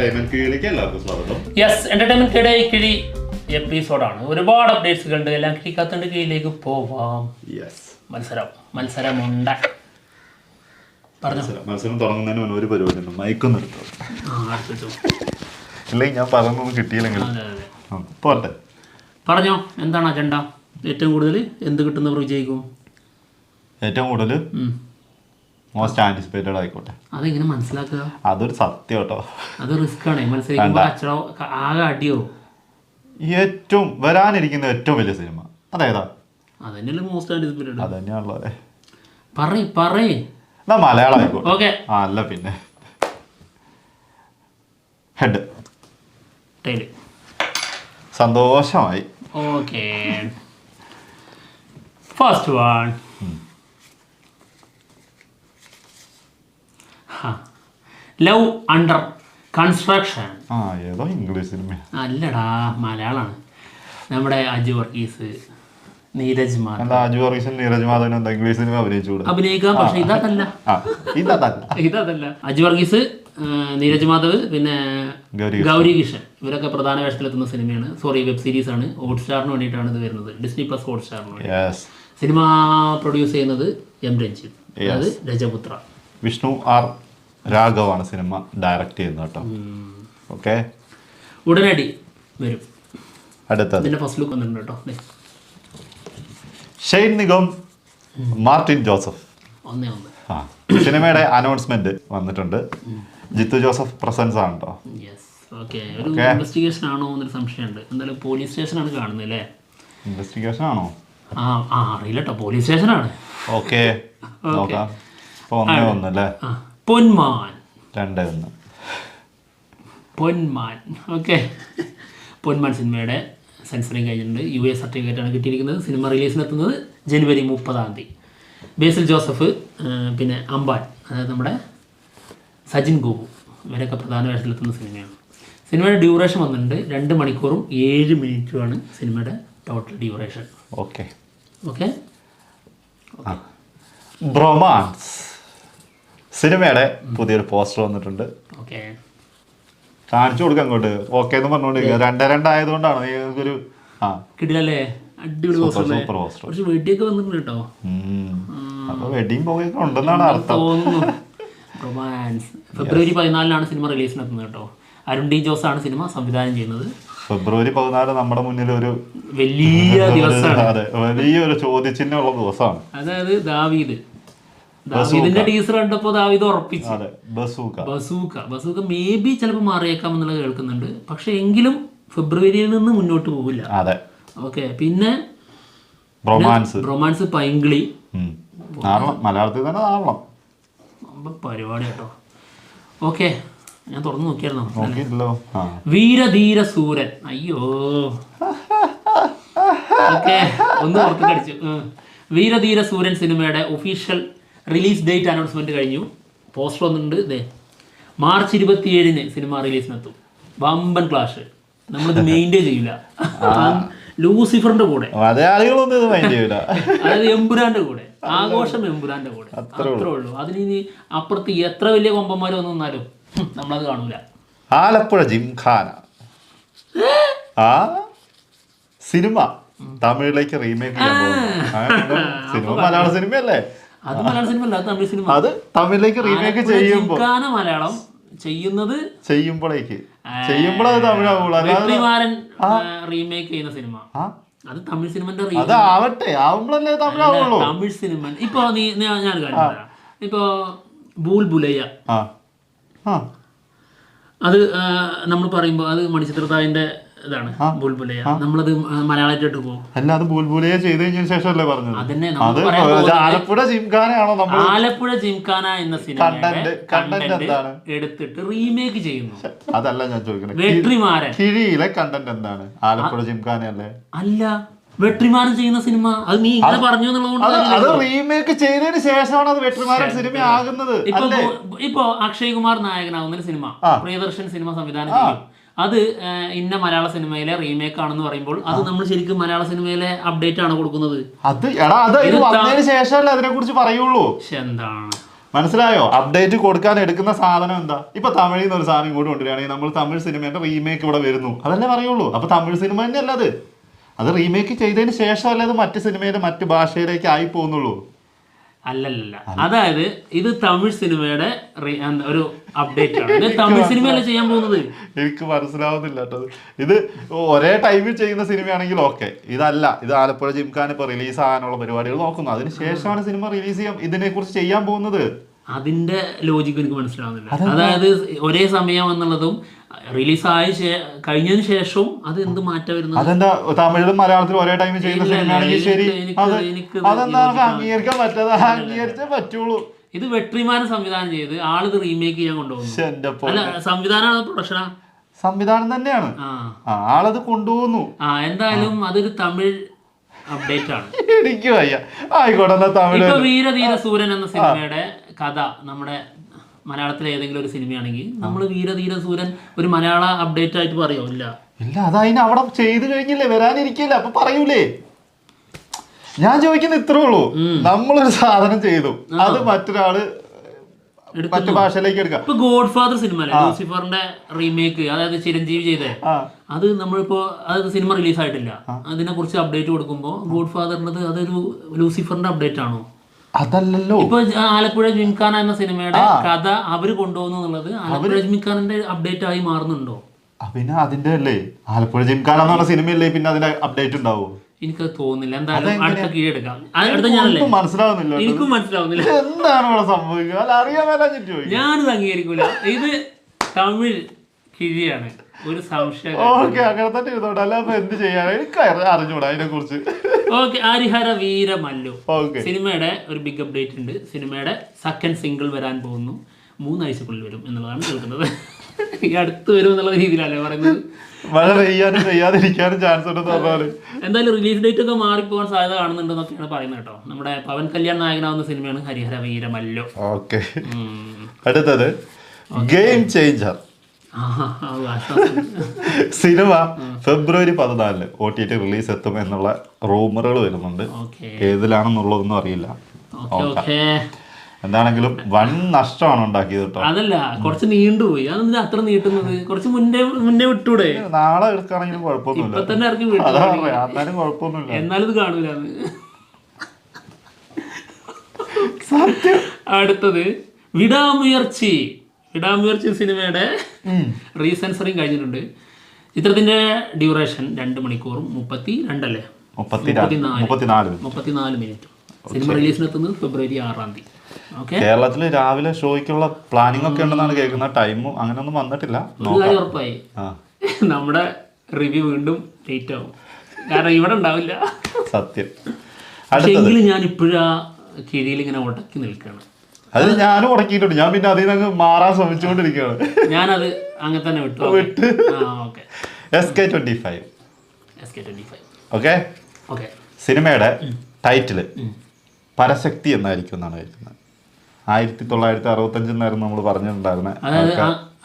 Entertainment കിഴിയിലേക്ക് എല്ലാവർക്കും സ്വാഗതം. Yes, entertainment കിഴി എപ്പിസോഡാണ്. ഒരുപാട് അപ്ഡേറ്റ്സ് ഉണ്ട്. എല്ലാം കിഴിക്കാത്തണ്ട് കീഴിലേക്ക് പോവാം. മത്സരമുണ്ട്. മത്സരം തുടങ്ങുന്നതിന് മുന്നേ ഒരു പരിപാടി ഉണ്ട്. മൈക്കൊന്നും എടുത്തോ, ഇല്ലെങ്കിൽ ഞാൻ പറഞ്ഞൊന്നും കിട്ടിയില്ലെങ്കിൽ പോട്ടെ. പറഞ്ഞോ, എന്താണ് അജണ്ട? ഏറ്റവും കൂടുതൽ എന്ത് കിട്ടുന്നവർ വിജയിക്കും? ഏറ്റവും കൂടുതൽ മോസ്റ്റ് ആന്റിസിപ്പേറ്റഡ് ആയിക്കോട്ടെ. അതെങ്ങനെ മനസ്സിലാക്കുക? അതൊരു സത്യം കേട്ടോ. അത് റിസ്ക് ആണ്. മത്സരിക്കുമ്പോൾ അച്ചടോ ആകെ അടിയോ. ഏറ്റവും വരാനിരിക്കുന്ന ഏറ്റവും വലിയ സിനിമ അതേതാ? അതന്നെയല്ലേ മോസ്റ്റ് ആന്റിസിപ്പേറ്റഡ്. അത് തന്നെയാണല്ലോ. പറയേ എന്നാ മലയാളം ആയിക്കോട്ടെ. ഓക്കെ. അല്ല പിന്നെ ഹെഡ് ടൈല്. സന്തോഷമായി. Okay, first one. Love under construction. ഏതോ ഇംഗ്ലീഷ് സിനിമ അല്ലടാ, മലയാളമാണ്. നമ്മുടെ അജു വർഗീസ്, നീരജ് മാധവ്. അജു വർഗീസും നീരജ് മാധവനും എന്താ ഇംഗ്ലീഷ് സിനിമ അഭിനയിക്കാം, പക്ഷെ ഇതല്ല. അജു വർഗീസ്, നീരജ് മാധവ്, പിന്നെ ഗൗരി കിഷൻ, ഇവരൊക്കെ പ്രധാന വേഷത്തിലെത്തുന്ന സിനിമയാണ്. വെബ് സീരീസ് ആണ്. ഹോട്ട്സ്റ്റാറിന് വേണ്ടിയിട്ടാണ് ഇത് വരുന്നത്. ഡിസ്നി പ്ലസ് ഹോട്ട്സ്റ്റാറിന് വേണ്ടി. സിനിമ പ്രൊഡ്യൂസ് ചെയ്യുന്നത് എം രഞ്ജിത്ത്, അതായത് രജപുത്ര. വിഷ്ണു ആർ രാഘവാണ് സിനിമ ഡയറക്റ്റ് ചെയ്യുന്നത് കേട്ടോ. ഓക്കെ, ഉടനടി വരും. അടുത്തത് ഇതിന്റെ ഫസ്റ്റ് ലുക്ക് വന്നിട്ടുണ്ട് കേട്ടോ. Shane Nigam, Martin Joseph. ഒന്നേ സിനിമയുടെ അനൗൺസ്മെന്റ് വന്നിട്ടുണ്ട്. ജിത്തു ജോസഫ് പ്രസൻസ് ആണ് കേട്ടോ. ഓക്കെ, ഒരു ഇൻവെസ്റ്റിഗേഷൻ ആണോ എന്നൊരു സംശയമുണ്ട്. എന്തായാലും പോലീസ് സ്റ്റേഷനാണ് കാണുന്നത് അല്ലേ? ഇൻവെസ്റ്റിഗേഷൻ ആണോ? അറിയില്ല കേട്ടോ, പോലീസ് സ്റ്റേഷനാണ്. ഓക്കെ, നോക്കാം. ഒന്നല്ലേ? പൊന്മാൻ 2-1. പൊന്മാൻ. ഓക്കെ, പൊന്മാൻ സിനിമയുടെ സെൻസറിങ് കഴിഞ്ഞിട്ടുണ്ട്. US സർട്ടിഫിക്കറ്റാണ് കിട്ടിയിരിക്കുന്നത്. സിനിമ റിലീസിനെത്തുന്നത് ജനുവരി 30. ബേസിൽ ജോസഫ്, പിന്നെ അംബാൻ, അതായത് നമ്മുടെ സജിൻ ഗോപു, ഇവരൊക്കെ പ്രധാന വേഷത്തിലെത്തുന്ന സിനിമയാണ്. സിനിമയുടെ ഡ്യൂറേഷൻ വന്നിട്ടുണ്ട് 2 മണിക്കൂറും 7 മിനിറ്റുമാണ് സിനിമയുടെ ടോട്ടൽ ഡ്യൂറേഷൻ. ഓക്കെ. ബ്രൊമാൻസ് സിനിമയുടെ പുതിയൊരു പോസ്റ്റർ വന്നിട്ടുണ്ട്. ഓക്കെ, കാണിച്ചു കൊടുക്കാം അങ്ങോട്ട്. ഓക്കെ എന്ന് പറഞ്ഞുകൊണ്ടിരിക്കുക. 2-2 ആയതുകൊണ്ടാണ് ഒരു കിട്ടില്ലല്ലേ? അടിപൊളി പോസ്റ്റർ. കുറച്ച് വെടിയൊക്കെ വന്നിട്ടുണ്ട് കേട്ടോ. അപ്പൊ വെഡിങ് പോയൊക്കെ ഉണ്ടെന്നാണ് അർത്ഥം. റൊമാൻസ്. ഫെബ്രുവരി 14 സിനിമ റിലീസിനെത്തുന്നത് കേട്ടോ. അരുൺ ഡി ജോസ് ആണ് സിനിമ സംവിധാനം ചെയ്യുന്നത്. ഫെബ്രുവരി 14 നമ്മുടെ മുന്നിൽ ഒരു വലിയ ദിവസമാണ്. അതെ, വലിയൊരു ചോദ്യചിഹ്നമുള്ള ദിവസമാണ്. അതായത് ദാവീദിന്റെ ടീസർ കണ്ടപ്പോ ദാവീദ് ഉറപ്പിച്ചു. ബസൂക്ക മേ ബി ചിലപ്പോൾ മാറിയേക്കാം എന്നുള്ളത് കേൾക്കുന്നുണ്ട്. പക്ഷെ എങ്കിലും ഫെബ്രുവരിയിൽ നിന്ന് മുന്നോട്ട് പോകില്ല. ഓക്കെ, പിന്നെ റൊമാൻസ് പൈങ്കിളി മലയാളത്തിൽ തന്നെ പരിപാടി കേട്ടോ. ഓക്കെ, ഞാൻ തുറന്നു നോക്കിയായിരുന്നോ? വീരധീര സൂരൻ. അയ്യോ, ഓക്കെ, ഒന്ന് പുറത്ത് കടിച്ചു. വീരധീര സൂരൻ സിനിമയുടെ ഒഫീഷ്യൽ റിലീസ് ഡേറ്റ് അനൗൺസ്മെന്റ് കഴിഞ്ഞു. പോസ്റ്റർ വന്നിട്ടുണ്ട്. മാർച്ച് 27 സിനിമ റിലീസിനെത്തും. വമ്പൻ ക്ലാഷ്. നമ്മളിത് മെയിൻറ്റെയിൻ ചെയ്യില്ല. ലൂസിഫറിന്റെ കൂടെ, അതായത് എമ്പുരാന്റെ കൂടെ, ആഘോഷം എമ്പുരാന്റെ കൂടെ, അത്രേ ഉള്ളൂ. അതിന് അപ്പുറത്ത് എത്ര വലിയ കൊമ്പന്മാർ വന്നു നിന്നാലും നമ്മളത് കാണൂല. ആലപ്പുഴ ജിംഖാന സിനിമ തമിഴിലേക്ക് റീമേക്ക് ചെയ്യാൻ പോകുന്നു. സിനിമ മലയാള സിനിമയല്ലേ? അത് മലയാള സിനിമ അല്ല, തമിഴ് സിനിമ. അത് തമിഴിലേക്ക് റീമേക്ക് ചെയ്യുമ്പോൾ മലയാളം ചെയ്യുമ്പോഴേക്ക് തമിഴാവുള്ളൂ. റീമേക്ക് ചെയ്യുന്ന സിനിമ അത് തമിഴ് സിനിമന്റെ തമിഴ് സിനിമ. ഇപ്പൊ ഞാൻ കാര്യം, ഇപ്പൊ ഭൂൽ ഭുലയ്യ, അത് നമ്മൾ പറയുമ്പോ അത് മണിച്ചിത്രത്താഴിന്റെ ഇതാണ്. ബുൽബുലയ നമ്മളത് മലയാളമായിട്ട് പോകും. അല്ല, അത് ബുൽബുലയ ചെയ്ത് കഴിഞ്ഞതിന് ശേഷമല്ലേ പറഞ്ഞത്? അതന്നെ ആലപ്പുഴ ജിംഖാനയാണോ? ആലപ്പുഴ ജിംഖാന എന്ന സിനിമ എടുത്തിട്ട് റീമേക്ക് ചെയ്യുന്നു. അതല്ല ഞാൻ ചോദിക്കുന്നത്. വെട്രിമാരൻ കിഴിയിലെ കണ്ടന്റ് എന്താണ്? ആലപ്പുഴ ജിംഖാനയല്ലേ? അല്ല, വെട്രിമാരൻ ചെയ്യുന്ന സിനിമ. അത് നീ ഇങ്ങനെ പറഞ്ഞു എന്നുള്ളതുകൊണ്ട് അത് റീമേക്ക് ചെയ്തതിന് ശേഷമാണ് അത് വെട്രിമാരൻ സിനിമ ആകുന്നത്. ഇപ്പൊ അക്ഷയ് കുമാർ നായകനാകുന്ന സിനിമ പ്രിയദർശൻ സിനിമ സംവിധാനം ചെയ്യും. അത് ഇന്ന മലയാള സിനിമയിലെ റീമേക്ക് ആണെന്ന് പറയുമ്പോൾ അത് നമ്മൾ ശരിക്കും മലയാള സിനിമയിലെ അപ്ഡേറ്റ് ആണ് കൊടുക്കുന്നത്. അത് ശേഷമല്ലേ അതിനെ കുറിച്ച് പറയുള്ളൂ. എന്താണ് മനസ്സിലായോ? അപ്ഡേറ്റ് കൊടുക്കാൻ എടുക്കുന്ന സാധനം എന്താ? ഇപ്പൊ തമിഴിൽ നിന്ന് ഒരു സാധനം ഇങ്ങോട്ട് കൊണ്ടുവരികയാണെങ്കിൽ നമ്മൾ തമിഴ് സിനിമയുടെ റീമേക്ക് ഇവിടെ വരുന്നു, അതല്ലേ പറയുള്ളൂ. അപ്പൊ തമിഴ് സിനിമ തന്നെയല്ല അത് റീമേക്ക് ചെയ്തതിന് ശേഷമല്ലേ അത് മറ്റ് സിനിമയുടെ മറ്റ് ഭാഷയിലേക്ക് ആയി പോകുന്നുള്ളൂ. അല്ലല്ല, അതായത് ഇത് തമിഴ് സിനിമയുടെ ഒരു അപ്ഡേറ്റ് ആണ്. ഇത് തമിഴ് സിനിമയല്ല ചെയ്യാൻ പോകുന്നത്. എനിക്ക് മനസ്സിലാവുന്നില്ല കേട്ടോ. ഇത് ഒരേ ടൈമിൽ ചെയ്യുന്ന സിനിമയാണെങ്കിൽ ഓക്കെ. ഇതല്ല, ഇത് ആലപ്പുഴ ജിംഖാൻ ഇപ്പൊ റിലീസ് ആകാനുള്ള പരിപാടികൾ നോക്കുന്നു. അതിന് ശേഷമാണ് സിനിമ റിലീസ് ചെയ്യാൻ ഇതിനെ കുറിച്ച് ചെയ്യാൻ പോകുന്നത്. അതിന്റെ ലോജിക്ക് എനിക്ക് മനസ്സിലാവുന്നില്ല. അതായത് ഒരേ സമയം എന്നുള്ളതും റിലീസായ കഴിഞ്ഞതിന് ശേഷവും അത് എന്ത് മാറ്റം വരുന്നത്? അതെന്താ തമിഴിലും മലയാളത്തിലും ഒരേ ടൈമിൽ ചെയ്യുന്ന സിനിമയാണെങ്കിൽ ശരി, അതെന്താ നമുക്ക് അംഗീകരിക്കാൻ പറ്റാതെ? അംഗീകരിച്ചേ പറ്റുള്ളൂ. ഇത് വെട്രിമാരൻ സംവിധാനം ചെയ്ത് ആളിത് റീമേക്ക് ചെയ്യാൻ കൊണ്ടുപോകുന്നു. അല്ല, സംവിധാനമാണ് പ്രൊഡക്ഷനാ? സംവിധാനം തന്നെയാണ്. ആളത് കൊണ്ടുപോകുന്നു. എന്തായാലും അതൊരു തമിഴ് അപ്ഡേറ്റ് ആണ്. എനിക്ക് വയ്യ. ആയിക്കോട്ടെ, തമിഴ്. ഇപ്പൊ വീരധീര സൂരൻ എന്ന സിനിമയുടെ കഥ നമ്മുടെ മലയാളത്തിലെ ഏതെങ്കിലും ഒരു സിനിമയാണെങ്കിൽ നമ്മൾ വീരധീര സൂരൻ ഒരു മലയാള അപ്ഡേറ്റ് ആയിട്ട് പറയോ? ഇല്ല, അത് അതിന് അവിടെ ചെയ്ത് കഴിഞ്ഞില്ലേ, വരാനിരിക്കില്ല, അപ്പൊ പറയൂലേ. ഞാൻ ചോദിക്കുന്ന ഇത്രേ ഉള്ളൂ. നമ്മളൊരു സാധനം ചെയ്തു, അത് മറ്റൊരാള് മറ്റു ഭാഷയിലേക്ക് എടുക്കാം. ഇപ്പൊ ഗോഡ് ഫാദർ സിനിമ ലൂസിഫറിന്റെ റീമേക്ക്, അതായത് ചിരഞ്ജീവി ചെയ്തേ, അത് നമ്മളിപ്പോ അതായത് സിനിമ റിലീസ് ആയിട്ടില്ല, അതിനെ കുറിച്ച് അപ്ഡേറ്റ് കൊടുക്കുമ്പോ ഗോഡ് ഫാദറിന്റെ അതൊരു ലൂസിഫറിന്റെ അപ്ഡേറ്റ് ആണോ? അതല്ലല്ലോ. ഇപ്പൊ ആലപ്പുഴ ജിംഖാന എന്ന സിനിമയുടെ കഥ അവര് കൊണ്ടുപോകുന്നു എന്നുള്ളത് ആലപ്പുഴ ജിംഖാനന്റെ അപ്ഡേറ്റ് ആയി മാറുന്നുണ്ടോ? പിന്നെ അതിന്റെ അല്ലേ ആലപ്പുഴ ജിംഖാന എന്ന് പറഞ്ഞ സിനിമയല്ലേ, പിന്നെ അതിന്റെ അപ്ഡേറ്റ് ഉണ്ടാവും? എനിക്കത് തോന്നുന്നില്ല. എന്തായാലും അടുത്ത കീഴെടുക്കാം. അടുത്ത ഞാനല്ലേ? മനസ്സിലാവുന്നില്ല, എനിക്കും മനസ്സിലാവുന്നില്ല എന്താണ് ഇവിടെ സംഭവിക്കുക. അറിയാൻ ഞാനിത് അംഗീകരിക്കൂല. ഇത് തമിഴ് കിഴിയാണ്, ഒരു സംശയം. ഓക്കെ, അങ്ങനെ തന്നെ ഇരുന്നോട്ടെ. അല്ലാതെ എന്ത് ചെയ്യാൻ എനിക്ക് അറിഞ്ഞൂടാ അതിനെ കുറിച്ച്. ഓക്കെ, ഹരിഹര വീരമല്ലു സിനിമയുടെ ഒരു ബിഗ് അപ്ഡേറ്റ് ഉണ്ട്. സിനിമയുടെ സെക്കൻഡ് സിംഗിൾ വരാൻ പോകുന്നു. 3 ആഴ്ചക്കുള്ളിൽ വരും എന്നുള്ളതാണ് കേൾക്കുന്നത്. ഈ അടുത്ത് വരും എന്നുള്ള രീതിയിലല്ലേ പറയുന്നത്. മഴ പെയ്യാനും പെയ്യാതിരിക്കാനും ചാൻസ് ഉണ്ടെന്ന് പറഞ്ഞാല് എന്തായാലും റിലീസ് ഡേറ്റ് ഒക്കെ മാറിപ്പോകാൻ സാധ്യത കാണുന്നുണ്ടെന്നൊക്കെയാണ് പറയുന്നത് കേട്ടോ. നമ്മുടെ പവൻ കല്യാൺ നായകനാവുന്ന സിനിമയാണ് ഹരിഹര വീരമല്ലു. ഓക്കെ, അടുത്തത് ഗെയിം ചേഞ്ചർ സിനിമ ഫെബ്രുവരി 14 OTT റിലീസ് എത്തും എന്നുള്ള റൂമറുകൾ വരുന്നുണ്ട്. ഏതിലാണെന്നുള്ളതൊന്നും അറിയില്ല. എന്താണെങ്കിലും വൻ നഷ്ടമാണ് ഉണ്ടാക്കിയത് കേട്ടോ. അതല്ല, കുറച്ച് നീണ്ടുപോയി. അതെന്താ അത്ര നീട്ടുന്നത്? കുറച്ച് മുന്നേ വിട്ടൂടെ? നാളെ എടുക്കുകയാണെങ്കിലും കുഴപ്പമൊന്നുമില്ല. ഇപ്പൊ തന്നെ ഇറക്കി എന്നാലും കുഴപ്പമൊന്നുമില്ല. എന്നാലും ഇത് കാണൂല. സത്യം. അടുത്തത് വിടാമുയർച്ചി സിനിമയുടെ റീസെൻസറിങ് കഴിഞ്ഞിട്ടുണ്ട്. ചിത്രത്തിന്റെ ഡ്യൂറേഷൻ 2 മണിക്കൂറും 34 മിനിറ്റ്. സിനിമ റിലീസിനെത്തുന്നത് ഫെബ്രുവരി 6-ാം തീയതി. കേരളത്തിൽ രാവിലെ ഷോയ്ക്കുള്ള പ്ലാനിംഗ് ഒക്കെ ഉണ്ടെന്നാണ് കേൾക്കുന്ന. ടൈമും അങ്ങനെയൊന്നും വന്നിട്ടില്ല. ഉറപ്പായി നമ്മുടെ റിവ്യൂ വീണ്ടും ലേറ്റ് ആവും, കാരണം ഇവിടെ ഉണ്ടാവില്ല. സത്യം. പക്ഷെങ്കിലും ഞാൻ ഇപ്പോഴാ കിഴിയിൽ ഇങ്ങനെ ഉടക്കി നിൽക്കുകയാണ്. അത് ഞാനും ഉടക്കിയിട്ടുണ്ട്. ഞാൻ പിന്നെ അതിൽ നിന്ന് മാറാൻ ശ്രമിച്ചുകൊണ്ടിരിക്കുകയാണ്. ഞാനത് അങ്ങനെ തന്നെ വിട്ടു. SK25. ഓക്കെ, സിനിമയുടെ ടൈറ്റില് പരശക്തി എന്നായിരിക്കും എന്നാണ് കേൾക്കുന്നത്. 1965 എന്നായിരുന്നു നമ്മൾ പറഞ്ഞിട്ടുണ്ടായിരുന്നത്.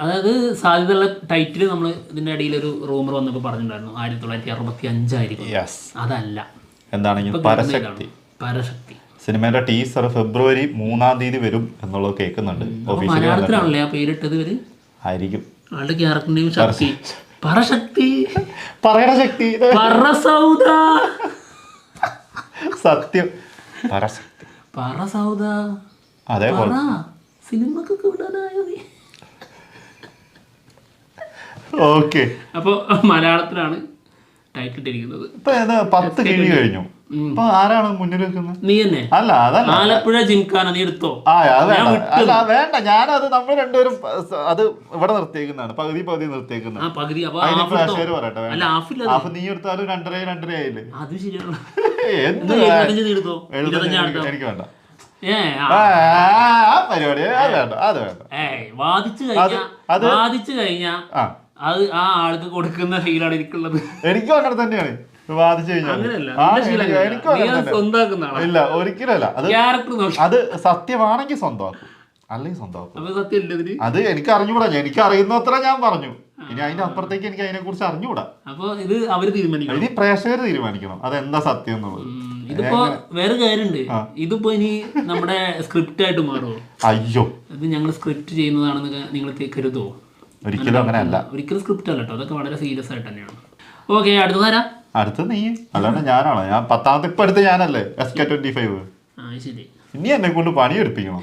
അതായത് സാധ്യതയുള്ള ടൈറ്റിൽ നമ്മൾ ഇതിന്റെ ഇടയിൽ ഒരു റൂമർ വന്നപ്പോൾ പറഞ്ഞിട്ടുണ്ടായിരുന്നു 1965 ആയിരിക്കും. അതല്ല, എന്താണെങ്കിൽ പരശക്തി സിനിമയുടെ ടീസർ ഫെബ്രുവരി 3-ാം തീയതി വരും എന്നുള്ളത് കേൾക്കുന്നുണ്ട്. മലയാളത്തിലാണല്ലേ ആ പേരിട്ടത് ഇവര്? ആയിരിക്കും. ആളുടെ ക്യാരക്ടറിന്റെയും ശക്തി പരശക്തി, പറയണശക്തി, സത്യം, പരശക്തി, പറസൗദ. അതേപോലെ സിനിമക്കൊക്കെ വിടാനായോ നീ? ഓക്കെ, അപ്പൊ മലയാളത്തിലാണ് ടൈറ്റിൽ ഇട്ടിരിക്കുന്നത്. ഇപ്പൊ 10 കിഴി കഴിഞ്ഞു. ഇപ്പൊ ആരാണ് മുന്നിൽ വെക്കുന്നത്? നീ തന്നെ. അല്ല, അതല്ല, ആലപ്പുഴ ജിംഖാന നീ എടുത്തോ? വേണ്ട, ഞാനത് നമ്മൾ രണ്ടുപേരും അത് ഇവിടെ നിർത്തിയേക്കുന്നതാണ്. പകുതി നിർത്തിയേക്കുന്നത്. പറയട്ടെ, നീ എടുത്താലും 2.5 ആയില്ലേ? അത് ശരിയാണ്. എനിക്ക് വേണ്ട പരിപാടി. അത് വേണ്ട. വാദിച്ചു കഴിഞ്ഞാ അത് ആ ആൾക്ക് കൊടുക്കുന്ന ഫീലാണ് എനിക്കുള്ളത്. എനിക്കും അങ്ങനെ തന്നെയാണ്. വാദിച്ചു കഴിഞ്ഞാൽ ഇല്ല, ഒരിക്കലല്ല. അത് സത്യമാണെങ്കിൽ സ്വന്തമാക്കും, അല്ലെങ്കിൽ സ്വന്തമാക്കും. അത് എനിക്ക് അറിഞ്ഞുകൂടാ. എനിക്ക് അറിയുന്നത്ര ഞാൻ പറഞ്ഞു. ഇനി അതിന്റെ അപ്പുറത്തേക്ക് എനിക്ക് അതിനെ കുറിച്ച് അറിഞ്ഞുകൂടാ. അപ്പൊ ഇത് അവര് തീരുമാനിക്കണം. ഇനി പ്രേക്ഷകർ തീരുമാനിക്കണം അതെന്താ സത്യം എന്നുള്ളത്. ഇതിപ്പോ വേറെ കാര്യമുണ്ട്. ഇതിപ്പോ ഇനി നമ്മുടെ സ്ക്രിപ്റ്റ് ആയിട്ട് മാറുമോ? അയ്യോ, ഇത് ഞങ്ങൾ സ്ക്രിപ്റ്റ് ചെയ്യുന്നതാണെന്ന് നിങ്ങൾ കരുതുമോ? ഒരിക്കലും അങ്ങനെയല്ല. ഒരിക്കലും സ്ക്രിപ്റ്റ് അല്ല കേട്ടോ, അതൊക്കെ വളരെ സീരിയസ് ആയിട്ട് തന്നെയാണ്. ഓക്കെ, അടുത്തതാരാ? അടുത്ത നീ, അല്ലാണ്ട് ഞാനാണോ? ഞാൻ 10ാമത്തെ ഇപ്പൊ അടുത്ത് ഞാനല്ലേ SK25. ശരി, ഇനി എന്നെ കൊണ്ട് പണി എടുപ്പിക്കണം.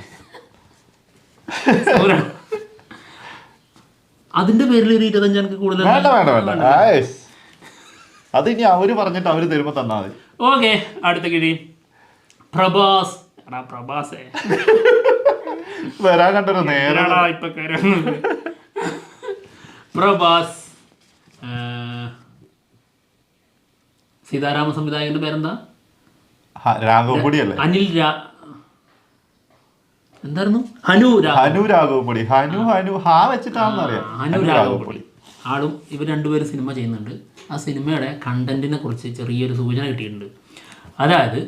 അതിന്റെ പേരിൽ ഒരു 25 കൂടുതൽ വേണ്ട വേണ്ട വേണ്ട, അത് ഇനി അവര് പറഞ്ഞിട്ട് അവര് തരുമ്പോ തന്നാ മതി. ഓക്കെ, അടുത്ത കിഴി പ്രഭാസ്. പ്രഭാസേ വരാൻ കണ്ടൊരു നേരം ഇപ്പൊ പ്രഭാസ്. സീതാരാമ സംവിധായകന്റെ പേരെന്താ? രാഘവപ്പൊടി അല്ലേ? എന്തായിരുന്നു? ഹനു രാഘവപ്പൊടി. ഹനു ഹാ വെച്ചിട്ടാണെന്ന് അറിയാം. ഹനു രാഘവപ്പൊടി ആളും ഇവർ രണ്ടുപേരും സിനിമ ചെയ്യുന്നുണ്ട്. ആ സിനിമയുടെ കണ്ടന്റിനെ കുറിച്ച് ചെറിയൊരു സൂചന കിട്ടിയിട്ടുണ്ട്. അതായത്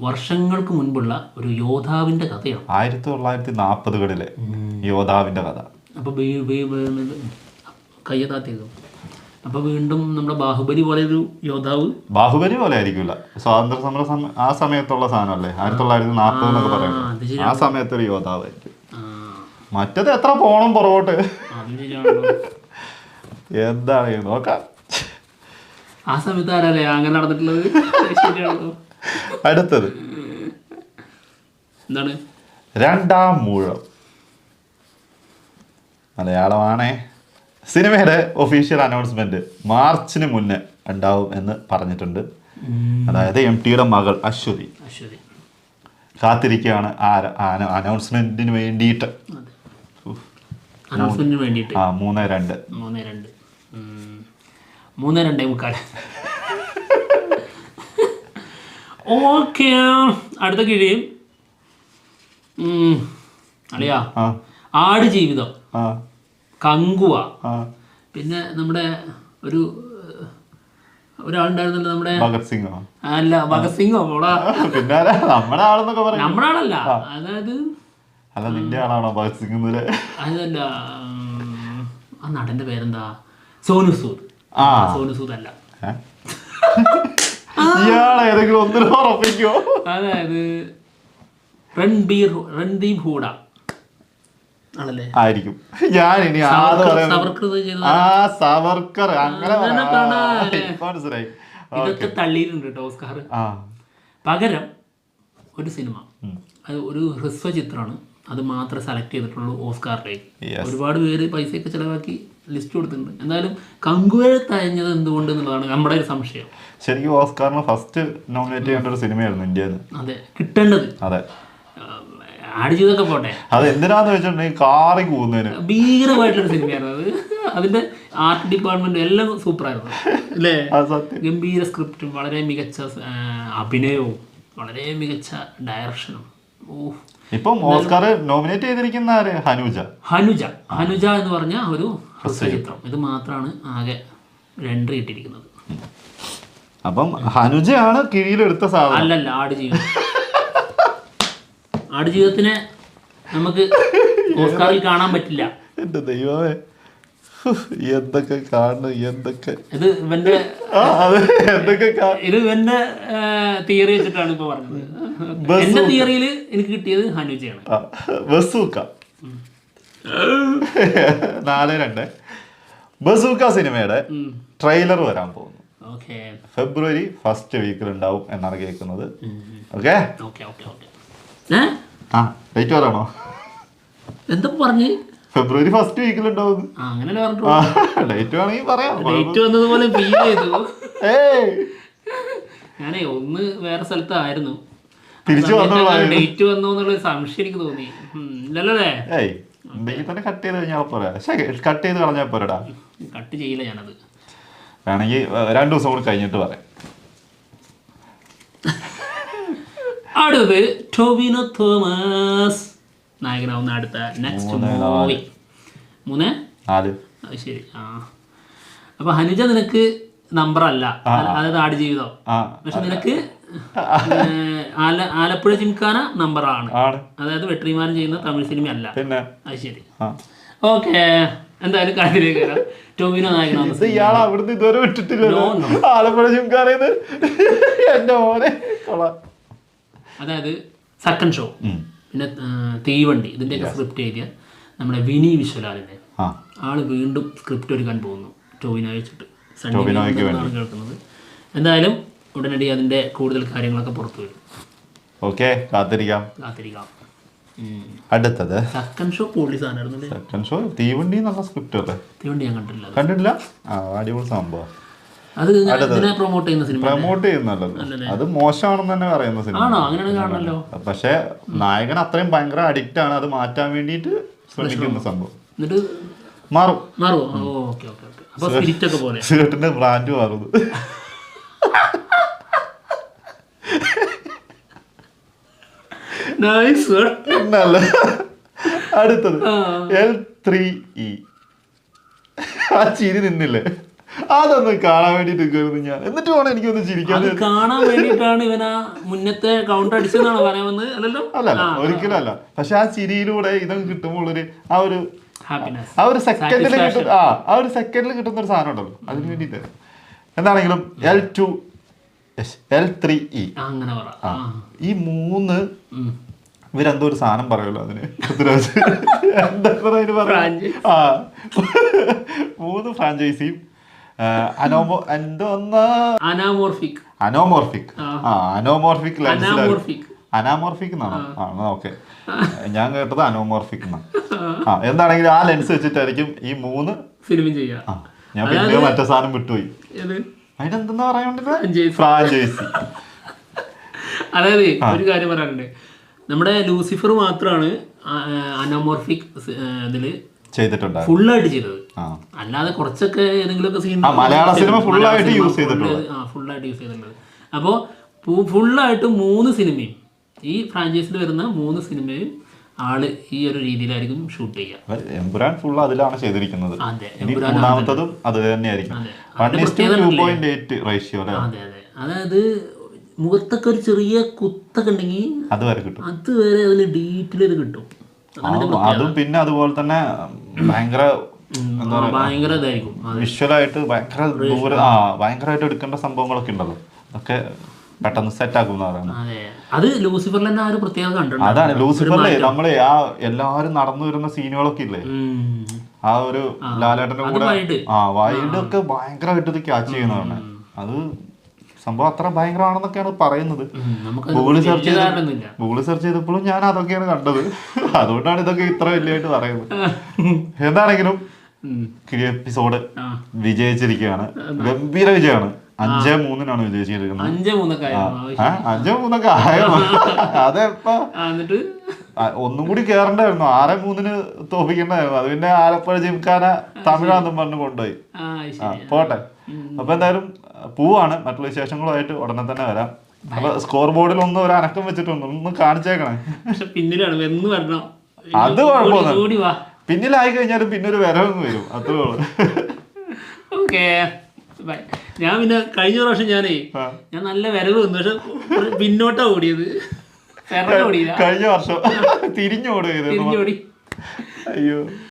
വർഷങ്ങൾക്ക് മുൻപുള്ള ഒരു യോദ്ധാവിന്റെ കഥയാണ്. 1940കളിലെ യോദ്ധാവിന്റെ കഥ. അപ്പൊ കയ്യതാത്തേക്കും. അപ്പൊ വീണ്ടും നമ്മുടെ ബാഹുബലി പോലെ ഒരു യോദ്ധാവ്. ബാഹുബലി പോലെ ആയിരിക്കില്ല, സ്വാതന്ത്ര്യ സമര ആ സമയത്തുള്ള സാധനമല്ലേ, 1940 എന്നൊക്കെ പറയുന്നത്. ആ സമയത്ത് ഒരു യോദ്ധാവായിരിക്കും. മറ്റത് എത്ര പോണം പുറകോട്ട്. എന്താണ് നോക്കാം. ആ സമയത്ത് ആരല്ലേ അങ്ങനെ നടന്നിട്ടുള്ളത്? ശരിയാണല്ലോ. അടുത്തത് എന്താണ്? രണ്ടാം മൂഴം. മലയാളമാണേ. സിനിമയുടെ ഒഫീഷ്യൽ അനൗൺസ്മെന്റ് മാർച്ചിന് മുന്നേ ഉണ്ടാവും എന്ന് പറഞ്ഞിട്ടുണ്ട്. അതായത് MTയുടെ മകൾ അശ്വതി കാത്തിരിക്കുകയാണ് അനൗൺസ്മെന്റിന് വേണ്ടിയിട്ട്. 3:02 3:02. ഓക്കെ, അടുത്ത കിഴി അളിയാ. ആടുജീവിതം, കങ്കുവ, പിന്നെ നമ്മുടെ ഒരാളുണ്ടായിരുന്നല്ലോ നമ്മുടെ ഭഗത് സിംഗോ? അല്ല, ഭഗത് സിംഗോ പിന്നെ നമ്മുടെ ആളെന്നൊക്കെ പറയും. നമ്മുടെ ആളല്ല, അതായത് അല്ല നിന്റെ ആളാണോ ഭഗത് സിംഗ്? അതല്ല, ആ നടന്റെ പേരെന്താ? സോനു സൂദ്. സോനു സൂദ് അല്ല. ഏതെങ്കിലും ഒന്നിനും ഉറപ്പിക്കോ? അതായത് രൺദീപ് ഹൂഡ ആണല്ലേ? ആയിരിക്കും. ഞാൻ ഇനി സവർക്കർ അങ്ങനെ മനസ്സിലായി. ഇതൊക്കെ തള്ളിയിട്ടുണ്ട് കേട്ടോ ഓസ്കാർ. പകരം ഒരു സിനിമ, അത് ഒരു ഹ്രസ്വ ചിത്രമാണ്, അത് മാത്രമേ സെലക്ട് ചെയ്തിട്ടുള്ളൂ ഓസ്കാറിലേക്ക്. ഒരുപാട് പേര് പൈസയൊക്കെ ചിലവാക്കി ലിസ്റ്റ് കൊടുത്തിട്ടുണ്ട്. എന്തായാലും കങ്കുവ തഴഞ്ഞത് എന്തുകൊണ്ട് എന്നുള്ളതാണ് നമ്മുടെ ഒരു സംശയം. ശരിക്കും ഓസ്കാറിന് ഫസ്റ്റ് നോമിനേറ്റ് ചെയ്യേണ്ട ഒരു സിനിമയായിരുന്നു ഇന്ത്യയിൽ. അതെ, കിട്ടേണ്ടത്. അതെ, ആടുജീവിതമൊക്കെ പോട്ടെ, അത് എന്തിനാന്ന് വെച്ചിട്ടുണ്ടെങ്കിൽ കാറി പോകുന്നതിന് ഭീകരമായിട്ടുള്ള സിനിമയായിരുന്നു അത്. അതിന്റെ ആർട്ട് ഡിപ്പാർട്ട്മെന്റ് എല്ലാം സൂപ്പറായിരുന്നു അല്ലേ? ഗംഭീര സ്ക്രിപ്റ്റും വളരെ മികച്ച അഭിനയവും വളരെ മികച്ച ഡയറക്ഷനും. ഇപ്പം ഓസ്കാർ നോമിനേറ്റ് ചെയ്തിരിക്കുന്ന ഹനുജ എന്ന് പറഞ്ഞ ഒരു ഹ്രസ്വചിത്രം. ഇത് മാത്രമാണ് ആകെ എൻട്രി ഇട്ടിരിക്കുന്നത്. അപ്പം ഹനുജയാണ് കീഴിലെടുത്ത സാധനം. അല്ലല്ല, ആടുജീവിതത്തിനെ നമുക്ക് ഓസ്കാറിൽ കാണാൻ പറ്റില്ല. എന്റെ ദൈവമേ, എന്തൊക്കെ കാണുന്നു, എന്തൊക്കെ ഇത് ഇവന്റെ തിയറി വെച്ചിട്ടാണ് ഇപ്പൊ പറഞ്ഞത്. എന്റെ തിയറിയിൽ എനിക്ക് കിട്ടിയത് ഹനുജയാണ്. ബസൂക്ക 4:02 ബസൂക്ക സിനിമയുടെ ട്രെയിലർ വരാൻ പോകുന്നു. ഫെബ്രുവരി 1st വീക്കിൽ ഉണ്ടാവും എന്നാണ് കേൾക്കുന്നത്. ഓക്കെ, ഡേറ്റ് വരാണോ? എന്താ പറഞ്ഞ്? ഫെബ്രുവരി 1st വീക്കിൽ ഉണ്ടാവും. ഡേറ്റ് വേണമെങ്കിൽ പറയാം. ഡേറ്റ് വന്നതുപോലെ ഫീൽ ചെയ്തു. ഞാനേ ഒന്ന് വേറെ സ്ഥലത്തായിരുന്നു, തിരിച്ചു ഡേറ്റ് വന്നു എന്നുള്ള സംശയം എനിക്ക് തോന്നി. ഇല്ലല്ലേ? ഉണ്ടെങ്കിൽ തന്നെ കട്ട് ചെയ്ത് കഴിഞ്ഞാൽ പോരാ. കട്ട് ചെയ്ത് കളഞ്ഞാൽ പോരടാ. കട്ട് ചെയ്യില്ല ഞാനത്. വേണമെങ്കിൽ 2 ദിവസം കൂടി കഴിഞ്ഞിട്ട് പറയാം. അടുത്തത് ടോവിനോ തോമസ് നായകനാവുന്ന അടുത്ത നെക്സ്റ്റ് മൂവി 3:04. അത് ശരി. അപ്പൊ ഹനുജ നിനക്ക് നമ്പർ അല്ല, അതായത് ആടുജീവിതം. പക്ഷെ നിനക്ക് ആലപ്പുഴ ജിംഖാന നമ്പറാണ്. അതായത് വെട്രിമാരൻ ചെയ്യുന്ന തമിഴ് സിനിമ അല്ല. അത് ശരി. ഓക്കെ, എന്തായാലും കാര്യത്തിലേക്ക് വരാം. ടോവിനോ നായകനാണ്. ഇത് ഇയാൾ അവിടുന്ന് ഇതുവരെ വിട്ടിട്ടില്ലല്ലോ. No, no. ആലപ്പുഴ ജിംഖാനയിന്ന് എന്റെ മോനെ കൊള്ളാം. അതായത് സെക്കൻഡ് ഷോ, പിന്നെ തീവണ്ടി, ഇതിൻ്റെയൊക്കെ സ്ക്രിപ്റ്റ് എഴുതിയ നമ്മുടെ വിനി വിശ്വലാലിനെ ആള് വീണ്ടും സ്ക്രിപ്റ്റ് ഒരുക്കാൻ പോകുന്നു ടോവിനോ വെച്ചിട്ട്. സണ്ണിയാണ് കേൾക്കുന്നത്. എന്തായാലും ഉടനടി അതിൻ്റെ കൂടുതൽ കാര്യങ്ങളൊക്കെ പുറത്തു വരും. ഓക്കെ, കാത്തിരിക്കാം. അടുത്തത് സെക്കൻഡ് ഷോ പൊളി സാധനമായിരുന്നു. സെക്കൻഡ് ഷോ തീവണ്ടി എന്നുള്ള സ്ക്രിപ്റ്റ് അല്ലേ? തീവണ്ടി ഞാൻ കണ്ടിട്ടില്ല. അടിപൊളി സംഭവം. അത് പ്രൊമോട്ട് ചെയ്യുന്ന സിനിമ, പ്രൊമോട്ട് ചെയ്യുന്നല്ലോ. അത് മോശമാണെന്ന് തന്നെ പറയുന്ന സിനിമ. കാണണല്ലോ. പക്ഷെ നായകൻ അത്രയും ഭയങ്കര അഡിക്റ്റ് ആണ്. അത് മാറ്റാൻ വേണ്ടിയിട്ട് ശ്രമിക്കുന്ന സംഭവം. എന്നിട്ട് മാറുമോ? Okay okay okay. അപ്പോൾ സ്പിരിറ്റ് ഒക്കെ പോലെ സിഗരറ്റിന്റെ ബ്രാൻഡ് മാറുന്നു. അടുത്തത് L3E. ആ ചിരി നിന്നില്ലേ? അതൊന്ന് കാണാൻ വേണ്ടിട്ട് ഞാൻ, എന്നിട്ട് വേണം എനിക്കൊന്ന് ചിരിക്കാൻ. കാണാൻ വേണ്ടിട്ടാണ് ഇവനാ മുന്നത്തെ കൗണ്ടർ അടിച്ചതെന്നാണ് പറയാൻ വന്നത്. അല്ലല്ലോ, അല്ല ഒരിക്കലും അല്ല. പക്ഷെ ആ ചിരിയിലൂടെ ഇതൊക്കെ കിട്ടുമ്പോൾ ഒരു ഹാപ്പിനെസ്, ആ ഒരു സെക്കൻഡിൽ കിട്ടും. ആ ഒരു സെക്കൻഡിൽ കിട്ടുന്ന ഒരു സാധനം ഉണ്ടല്ലോ, അതിന് വേണ്ടിട്ട്. എന്താണെങ്കിലും L3E അങ്ങനെ പറ. ഈ മൂന്ന് ഇവരെന്തോ ഒരു സാധനം പറയുമല്ലോ അതിന്, എന്താ മൂന്ന് ഫ്രാഞ്ചൈസിയും അനാമോർഫിക് എന്നാണോ? ഓക്കെ, ഞാൻ കേട്ടത് അനോമോർഫിക് എന്നാണ്. എന്താണെങ്കിലും ആ ലെൻസ് വെച്ചിട്ടായിരിക്കും ഈ മൂന്ന് ഫിലിം ചെയ്യാ. ഞാൻ പിന്നെ മറ്റേ സാധനം വിട്ടുപോയി. അതിനെന്താ പറയാൻ ഫ്രാഞ്ചൈസി. അതായത് ഒരു കാര്യം പറയാനുണ്ട്, നമ്മുടെ ലൂസിഫർ മാത്രമാണ് അനോമോർഫിക് ഇതില് ചെയ്തിട്ടുണ്ട്, ഫുള്ളായിട്ട് ചെയ്തത്. അല്ലാതെ കുറച്ചൊക്കെ ഏതെങ്കിലുമൊക്കെ സീൻ മലയാള സിനിമ ഫുള്ളായിട്ട് യൂസ് ചെയ്തിട്ടുണ്ട്. അപ്പോൾ ഫുള്ളായിട്ട് മൂന്ന് സിനിമയും, ഈ ഫ്രാഞ്ചൈസിൽ വരുന്ന മൂന്ന് സിനിമയും ആള് ഈ ഒരു രീതിയിലായിരിക്കും ഷൂട്ട് ചെയ്യുക. എമ്പുരാൻ ഫുൾ അതിലാണ് ചെയ്തിരിക്കുന്നത്. മൂന്നാമത്തതും അത് തന്നെയായിരിക്കും. അതെ, അതായത് മുഖത്തൊക്കെ ഒരു ചെറിയ കുത്തൊക്കെ ഉണ്ടെങ്കിൽ അതുവരെ കിട്ടും, അതുവരെ അതിന് ഡീറ്റെയിൽ കിട്ടും. അതും പിന്നെ അതുപോലെ തന്നെ ഭയങ്കര ഇതായിരിക്കും, വിഷ്വലായിട്ട് ഭയങ്കരമായിട്ട് എടുക്കേണ്ട സംഭവങ്ങളൊക്കെ ഉണ്ടല്ലോ, അതൊക്കെ പെട്ടെന്ന് സെറ്റ് ആക്കുന്നതാണ്. അത് ലൂസിഫറിൽ തന്നെ ആ ഒരു പ്രത്യേകത കണ്ടിട്ടുണ്ട്. അതാണ് ലൂസിഫറിലെ നമ്മളെ ആ എല്ലാവരും നടന്നു വരുന്ന സീനുകളൊക്കെ ഇല്ലേ, ആ ഒരു ലാലേട്ടന്റെ കൂടെ വൈൽഡ് ഒക്കെ ഭയങ്കരമായിട്ട് ഇത് ക്യാച്ച് ചെയ്യുന്നതാണ്. അത് സംഭവം അത്ര ഭയങ്കരമാണെന്നൊക്കെയാണ് പറയുന്നത്. ഗൂഗിൾ സെർച്ച് ചെയ്തപ്പോഴും ഞാൻ അതൊക്കെയാണ് കണ്ടത്. അതുകൊണ്ടാണ് ഇതൊക്കെ ഇത്ര വലിയതായിട്ട് പറയുന്നത്. എന്താണെങ്കിലും എപ്പിസോഡ് വിജയിച്ചിരിക്കുകയാണ്, ഗംഭീര വിജയമാണ്. 5-3 വിജയിച്ചിരിക്കുന്നത്. 5-3 ആയോ? അതെപ്പോ ഒന്നും കൂടി കേറണ്ടായിരുന്നു. 6-3 തോപ്പിക്കണ്ടായിരുന്നു. അത് പിന്നെ ആലപ്പുഴ ജിംഖാന തമിഴാന്നും പറഞ്ഞു കൊണ്ടുപോയി. പോട്ടെ. അപ്പൊ എന്തായാലും പോവാണ്. മറ്റുള്ള വിശേഷങ്ങളുമായിട്ട് ഉടനെ തന്നെ വരാം. അപ്പൊ സ്കോർ ബോർഡിൽ ഒന്ന് ഒരു അനക്കം വെച്ചിട്ടുണ്ട്, ഒന്ന് കാണിച്ചേക്കണേ. അത് കുഴപ്പമൊന്നും, പിന്നിലായി കഴിഞ്ഞാലും പിന്നെ ഒരു വരവൊന്നും വരും, അത്രേ ഉള്ളൂ. ഓക്കേ, ഞാൻ പിന്നെ കഴിഞ്ഞ പ്രാവശ്യം ഞാൻ നല്ല വരവ് വന്നു, പക്ഷെ പിന്നോട്ടാ ഓടിയത്. കഴിഞ്ഞ വർഷം തിരിഞ്ഞോടി. അയ്യോ.